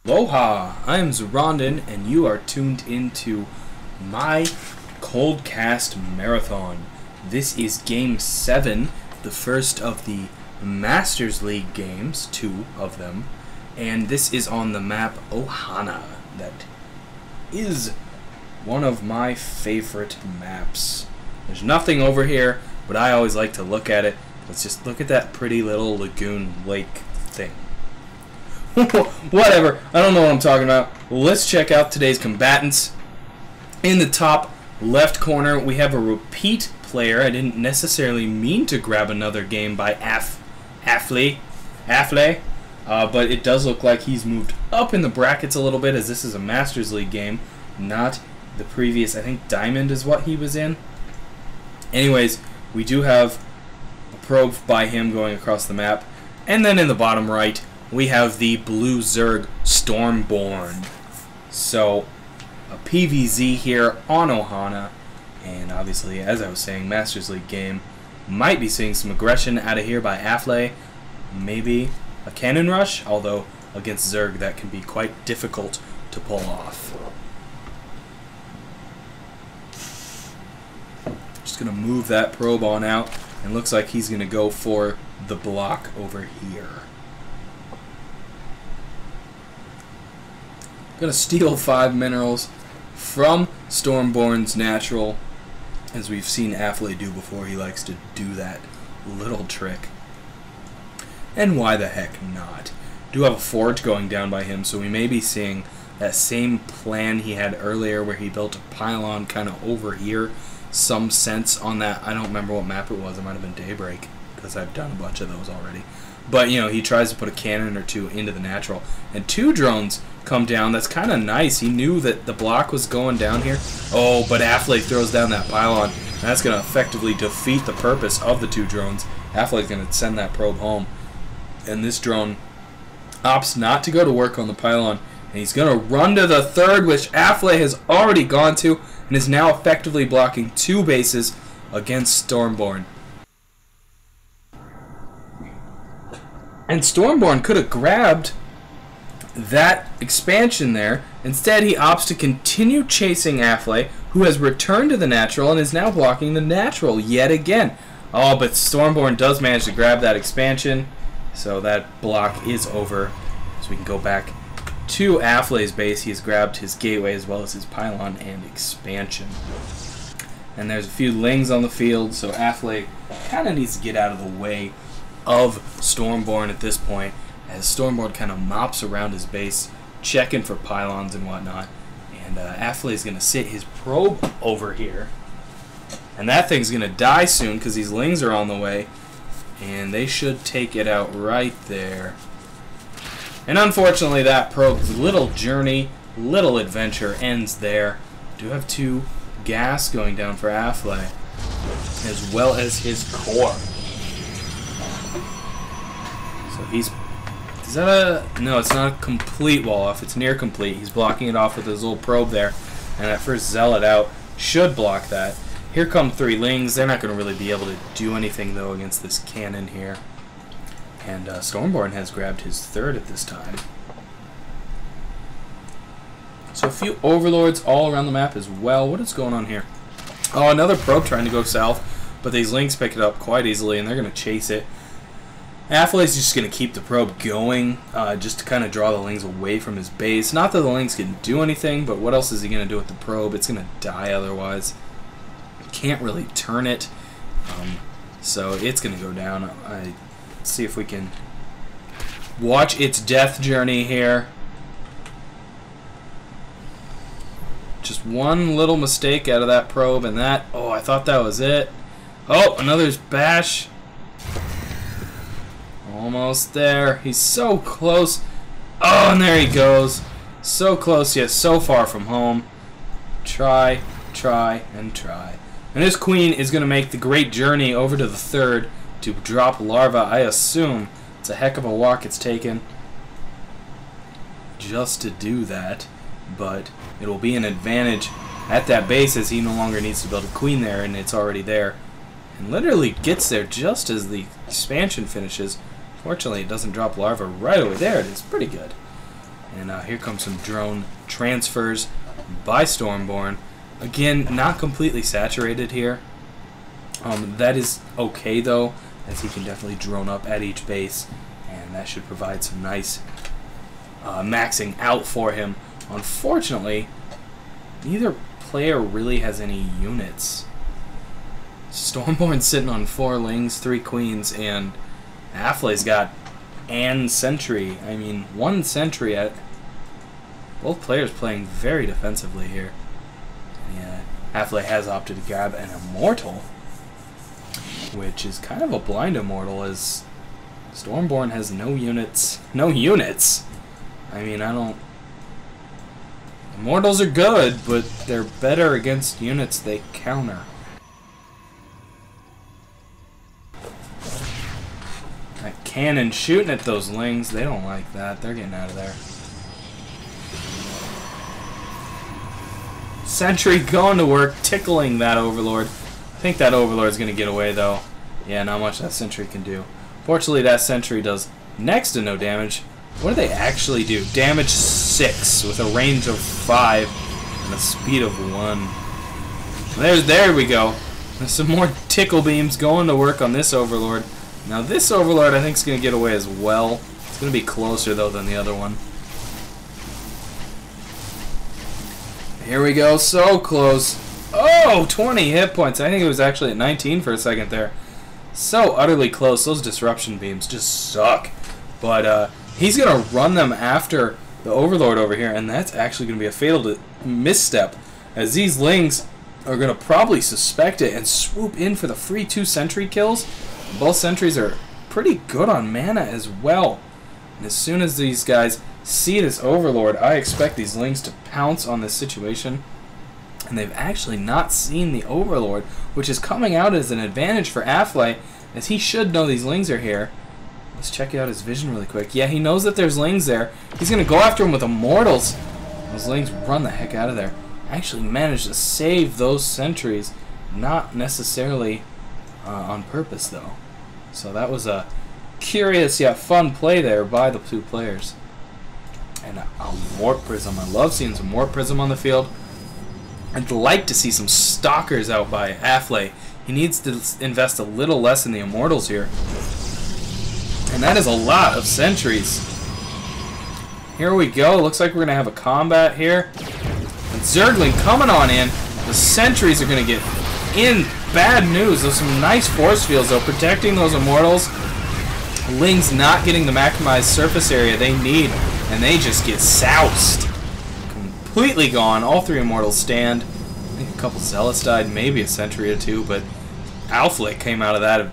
Aloha, I am Zoronden, and you are tuned into my Cold Cast Marathon. This is Game 7, the first of the Masters League games, 2 of them, and this is on the map Ohana. That is one of my favorite maps. There's nothing over here, but I always like to look at it. Let's just look at that pretty little lagoon lake thing. Whatever, I don't know what I'm talking about. Let's check out today's combatants. In the top left corner, we have a repeat player. I didn't necessarily mean to grab another game by Afelay, but it does look like he's moved up in the brackets a little bit, as this is a Masters League game, not the previous, I think Diamond is what he was in. Anyways, we do have a probe by him going across the map, and then in the bottom right, we have the blue Zerg StormBorn. So, a PVZ here on Ohana, and obviously, as I was saying, Masters League game. Might be seeing some aggression out of here by Afelay. Maybe a cannon rush, although against Zerg that can be quite difficult to pull off. Just going to move that probe on out, and looks like he's going to go for the block over here. Gonna steal 5 minerals from StormBorn's natural, as we've seen Afelay do before. He likes to do that little trick. And why the heck not? Do have a forge going down by him, so we may be seeing that same plan he had earlier where he built a pylon kind of over here. Some sense on that. I don't remember what map it was. It might have been Daybreak, because I've done a bunch of those already. But, you know, he tries to put a cannon or 2 into the natural. And 2 drones come down. That's kind of nice. He knew that the block was going down here. Oh, but Afelay throws down that pylon. And that's going to effectively defeat the purpose of the 2 drones. Afelay's going to send that probe home. And this drone opts not to go to work on the pylon. And he's going to run to the 3rd, which Afelay has already gone to, and is now effectively blocking 2 bases against StormBorn. And StormBorn could have grabbed that expansion there. Instead, he opts to continue chasing Afelay, who has returned to the natural and is now blocking the natural yet again. Oh, but StormBorn does manage to grab that expansion, so that block is over. So we can go back to Afelay's base. He has grabbed his gateway as well as his pylon and expansion. And there's a few lings on the field, so Afelay kind of needs to get out of the way of StormBorn at this point, as StormBorn kind of mops around his base, checking for pylons and whatnot. And Afelay is going to sit his probe over here, and that thing's going to die soon because these lings are on the way, and they should take it out right there. And unfortunately, that probe's little journey, little adventure ends there. Do have 2 gas going down for Afelay, as well as his core. So he's... Is that a... No, it's not a complete wall off. It's near complete. He's blocking it off with his little probe there. And that first zealot out should block that. Here come 3 lings. They're not going to really be able to do anything, though, against this cannon here. And StormBorn has grabbed his 3rd at this time. So a few overlords all around the map as well. What is going on here? Oh, another probe trying to go south. But these lings pick it up quite easily, and they're going to chase it. Afelay's just going to keep the probe going, just to kind of draw the lings away from his base. Not that the lings can do anything, but what else is he going to do with the probe? It's going to die otherwise. Can't really turn it, so it's going to go down. Let's see if we can watch its death journey here. Just one little mistake out of that probe, and that... Oh, I thought that was it. Oh, another bash. Almost there. He's so close. Oh, and there he goes. So close, yet so far from home. Try, try, and try. And this queen is going to make the great journey over to the 3rd to drop larva. I assume it's a heck of a walk it's taken just to do that. But it will be an advantage at that base, as he no longer needs to build a queen there, and it's already there. And literally gets there just as the expansion finishes. Fortunately, it doesn't drop larva right away. There it is. Pretty good. And here comes some drone transfers by StormBorn. Again, not completely saturated here. That is okay though, as he can definitely drone up at each base, and that should provide some nice maxing out for him. Unfortunately, neither player really has any units. StormBorn's sitting on 4 lings, 3 queens, and Afelay's got an sentry. I mean, 1 sentry at both players playing very defensively here. Yeah, Afelay has opted to grab an immortal, which is kind of a blind immortal, as StormBorn has no units. No units! I mean, I don't... Immortals are good, but they're better against units they counter. That cannon shooting at those lings, they don't like that. They're getting out of there. Sentry going to work, tickling that Overlord. I think that Overlord's going to get away, though. Yeah, not much that Sentry can do. Fortunately, that Sentry does next to no damage. What do they actually do? Damage 6 with a range of 5 and a speed of 1. There we go. There's some more tickle beams going to work on this Overlord. Now this Overlord I think is going to get away as well. It's going to be closer though than the other one. Here we go, so close. Oh, 20 hit points. I think it was actually at 19 for a second there. So utterly close. Those disruption beams just suck. But he's going to run them after the Overlord over here, and that's actually going to be a fatal misstep, as these lings are going to probably suspect it and swoop in for the free 2 sentry kills. Both sentries are pretty good on mana as well. And as soon as these guys see this Overlord, I expect these lings to pounce on this situation. And they've actually not seen the Overlord, which is coming out as an advantage for Afelay, as he should know these lings are here. Let's check out his vision really quick. Yeah, he knows that there's lings there. He's going to go after him with Immortals. Those lings run the heck out of there. Actually managed to save those sentries. Not necessarily on purpose, though. So that was a curious yet fun play there by the 2 players. And a Warp Prism. I love seeing some Warp Prism on the field. I'd like to see some Stalkers out by Afelay. He needs to invest a little less in the Immortals here. And that is a lot of sentries. Here we go. Looks like we're going to have a combat here. And Zergling coming on in. The sentries are going to get in. Bad news. There's some nice force fields, though, protecting those Immortals. Lings not getting the maximized surface area they need, and they just get soused. Completely gone. All 3 Immortals stand. I think a couple Zealots died, maybe a sentry or 2, but Afelay came out of that in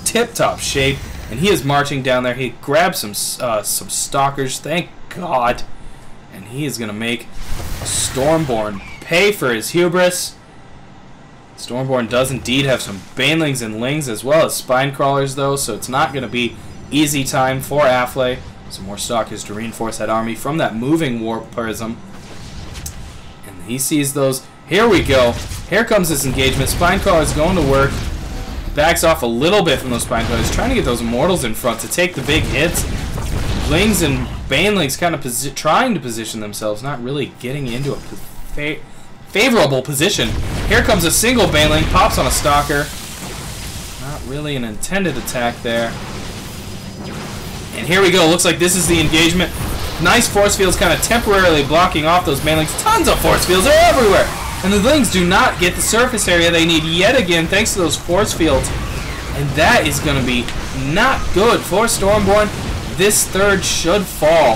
tip-top shape, and he is marching down there. He grabbed some Stalkers, thank God, and he is going to make StormBorn pay for his hubris. StormBorn does indeed have some Banelings and Lings as well as Spinecrawlers, though, so it's not going to be easy time for Afelay. Some more Stalkers to reinforce that army from that moving Warp Prism. And he sees those. Here we go. Here comes this engagement. Spinecrawler's going to work. Backs off a little bit from those Spinecrawlers, trying to get those Immortals in front to take the big hits. Lings and Banelings kind of trying to position themselves, not really getting into a favorable position. Here comes a single Baneling, pops on a Stalker. Not really an intended attack there. And here we go. Looks like this is the engagement. Nice force fields kind of temporarily blocking off those Banelings. Tons of force fields. They're everywhere. And the Lings do not get the surface area they need yet again thanks to those force fields. And that is going to be not good for StormBorn. This third should fall.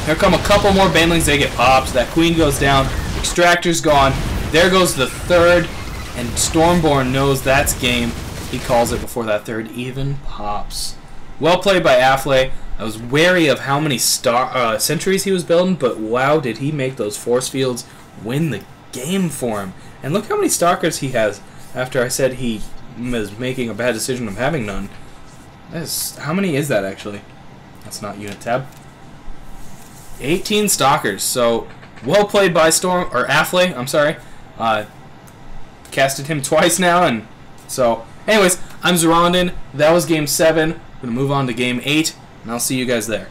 Here come a couple more Banelings. They get popped. That Queen goes down. Extractor's gone. There goes the third. And StormBorn knows that's game. He calls it before that third even pops. Well played by Afelay. I was wary of how many sentries he was building, but wow, did he make those force fields win the game for him. And look how many Stalkers he has after I said he was making a bad decision of having none. How many is that, actually? That's not unit tab. 18 Stalkers. So, well played by Afelay, I'm sorry. Casted him twice now, and so... Anyways, I'm Zoronden. That was Game 7. We're going to move on to Game 8, and I'll see you guys there.